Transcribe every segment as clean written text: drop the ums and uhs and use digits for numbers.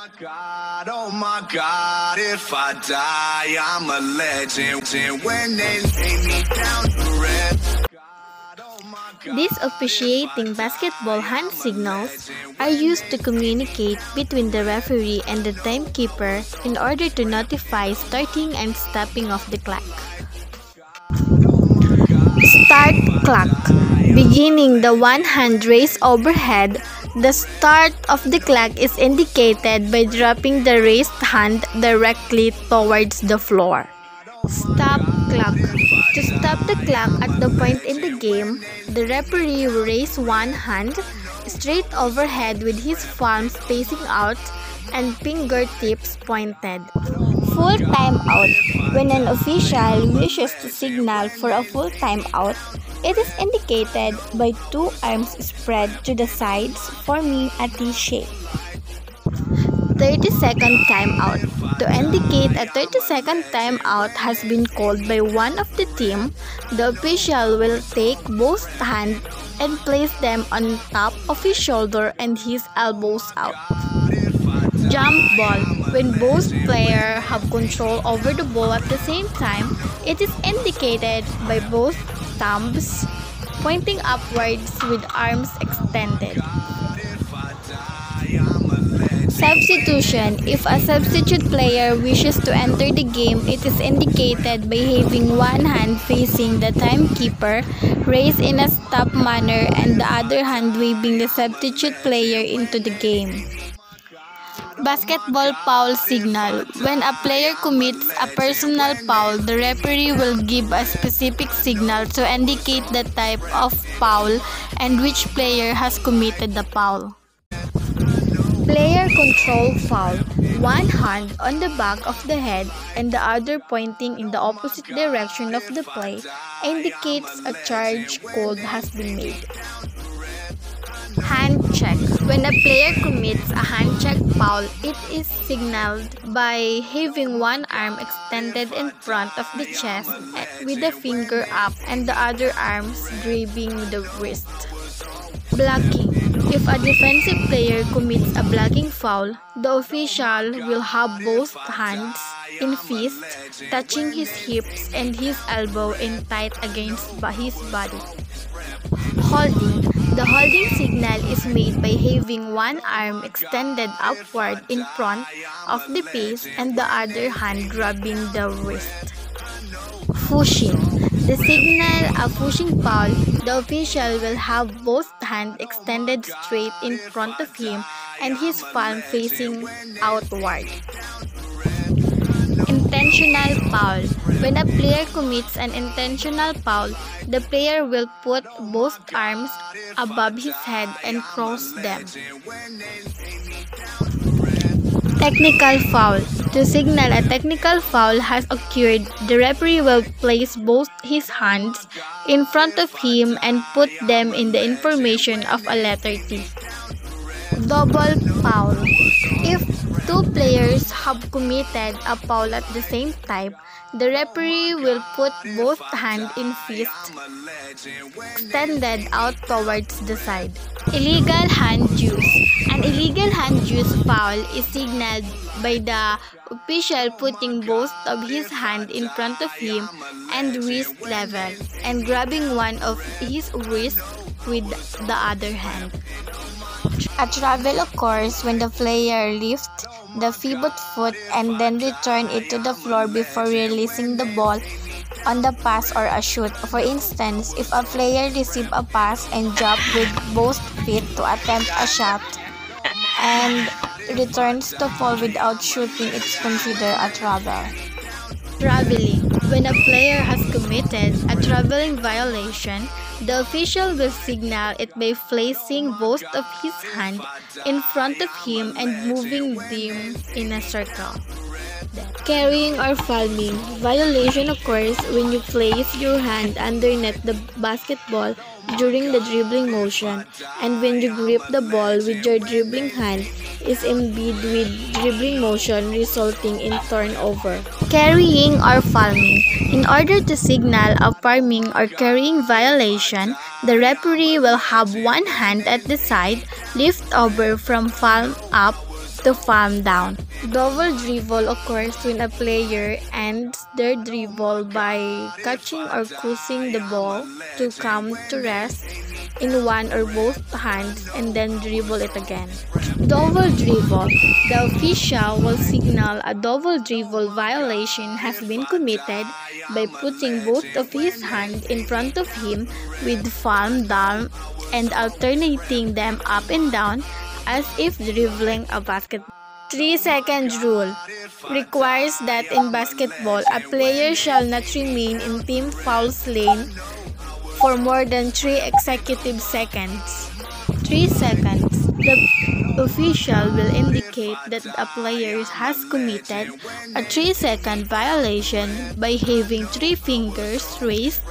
Oh my God, if I die, I'm a legend. When they lay me down to rest. These officiating basketball hand signals are used to communicate between the referee and the timekeeper in order to notify starting and stopping of the clock. Start clock. Beginning the one hand raised overhead, the start of the clock is indicated by dropping the raised hand directly towards the floor. Stop clock. To stop the clock at the point in the game, the referee will raise one hand straight overhead with his palms facing out and fingertips pointed. Full timeout. When an official wishes to signal for a full timeout, it is indicated by two arms spread to the sides forming a T shape. 30-second timeout. To indicate a 30-second timeout has been called by one of the team, the official will take both hands and place them on top of his shoulder and his elbows out. Jump ball. When both players have control over the ball at the same time, it is indicated by both thumbs pointing upwards with arms extended. Substitution. If a substitute player wishes to enter the game, it is indicated by having one hand facing the timekeeper raised in a stop manner and the other hand waving the substitute player into the game. Basketball foul signal. When a player commits a personal foul, the referee will give a specific signal to indicate the type of foul and which player has committed the foul. Player control foul. One hand on the back of the head and the other pointing in the opposite direction of the play indicates a charge called has been made. Hand check. When a player commits a hand check foul, it is signaled by having one arm extended in front of the chest with the finger up and the other arms grabbing the wrist. Blocking. If a defensive player commits a blocking foul, the official will have both hands in fist, touching his hips and his elbow in tight against his body. Holding. The holding signal is made by having one arm extended upward in front of the face and the other hand grabbing the wrist. Pushing. The signal a pushing foul, the official will have both hands extended straight in front of him and his palm facing outward. Intentional foul. When a player commits an intentional foul, the player will put both arms above his head and cross them. Technical foul. To signal a technical foul has occurred, the referee will place both his hands in front of him and put them in the information of a letter T. Double foul. If two players have committed a foul at the same time, the referee will put both hands in fist, extended out towards the side. Illegal hand use. An illegal hand use foul is signaled by the official putting both of his hands in front of him and wrist level and grabbing one of his wrists with the other hand. A travel occurs when the player lifts the pivot foot and then return it to the floor before releasing the ball on the pass or a shoot. For instance, if a player receives a pass and jumps with both feet to attempt a shot and returns to fall without shooting, it's considered a travel. Traveling. When a player has committed a traveling violation, the official will signal it by placing both of his hands in front of him and moving them in a circle. Carrying or palming. Violation occurs when you place your hand underneath the basketball during the dribbling motion and when you grip the ball with your dribbling hand is imbued with dribbling motion resulting in turnover. Carrying or palming. In order to signal a palming or carrying violation, the referee will have one hand at the side lift over from palm up to palm down. Double dribble occurs when a player ends their dribble by catching or crossing the ball to come to rest in one or both hands and then dribble it again. Double dribble. The official will signal a double dribble violation has been committed by putting both of his hands in front of him with palm down and alternating them up and down as if dribbling a basketball. 3 seconds rule requires that in basketball, a player shall not remain in team foul's lane for more than 3 consecutive seconds. 3 seconds. The official will indicate that a player has committed a 3-second violation by having 3 fingers raised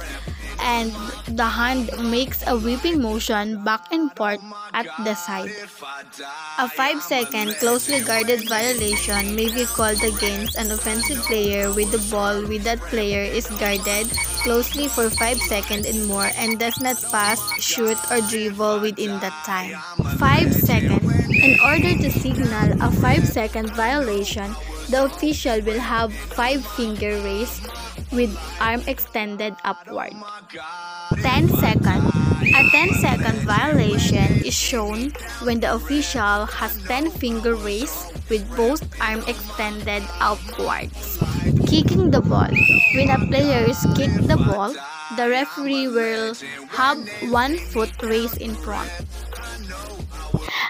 and the hand makes a whipping motion back and forth at the side. A 5-second closely guarded violation may be called against an offensive player with the ball with that player is guarded closely for 5 seconds and more and does not pass, shoot, or dribble within that time. 5 seconds. In order to signal a 5-second violation, the official will have 5 fingers raised with arm extended upward. 10 seconds. A 10-second violation is shown when the official has 10 fingers raised with both arms extended upwards. Kicking the ball. When a player is kicked the ball, the referee will have 1 foot raised in front.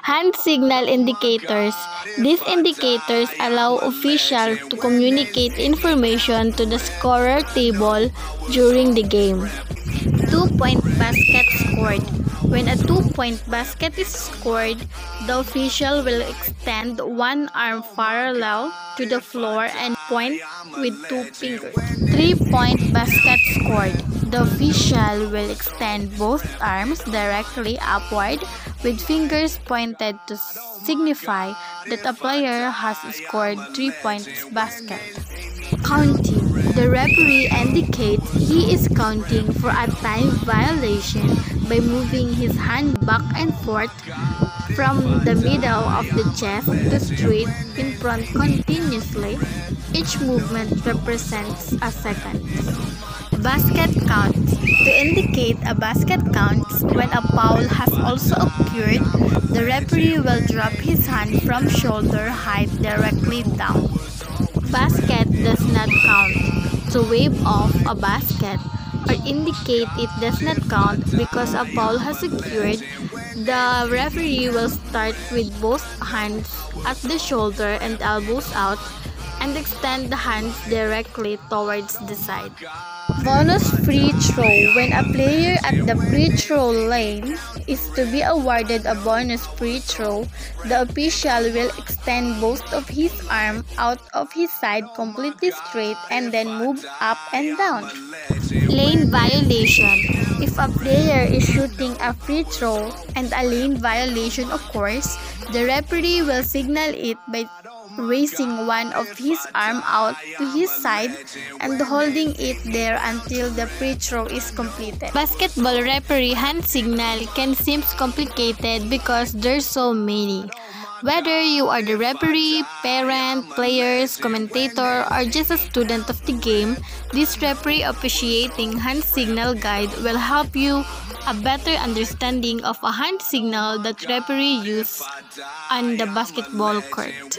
Hand signal indicators. These indicators allow officials to communicate information to the scorer table during the game. 2-point basket scored. When a 2-point basket is scored, the official will extend one arm parallel to the floor and point with 2 fingers. 3-point basket scored. The official will extend both arms directly upward with fingers pointed to signify that a player has scored 3 points basket. Counting. The referee indicates he is counting for a time violation by moving his hand back and forth from the middle of the chest to straight in front continuously. Each movement represents a second. Basket counts. To indicate a basket counts when a foul has also occurred, the referee will drop his hand from shoulder height directly down. Basket does not count. To wave off a basket or indicate it does not count because a foul has occurred, the referee will start with both hands at the shoulder and elbows out and extend the hands directly towards the side. Bonus free throw. When a player at the free throw lane is to be awarded a bonus free throw, the official will extend both of his arms out of his side completely straight and then move up and down. Lane violation. If a player is shooting a free throw and a lane violation occurs, the referee will signal it by raising one of his arm out to his side and holding it there until the free throw is completed. Basketball referee hand signal can seem complicated because there's so many. Whether you are the referee, parent, players, commentator, or just a student of the game, this referee officiating hand signal guide will help you a better understanding of a hand signal that referee use on the basketball court.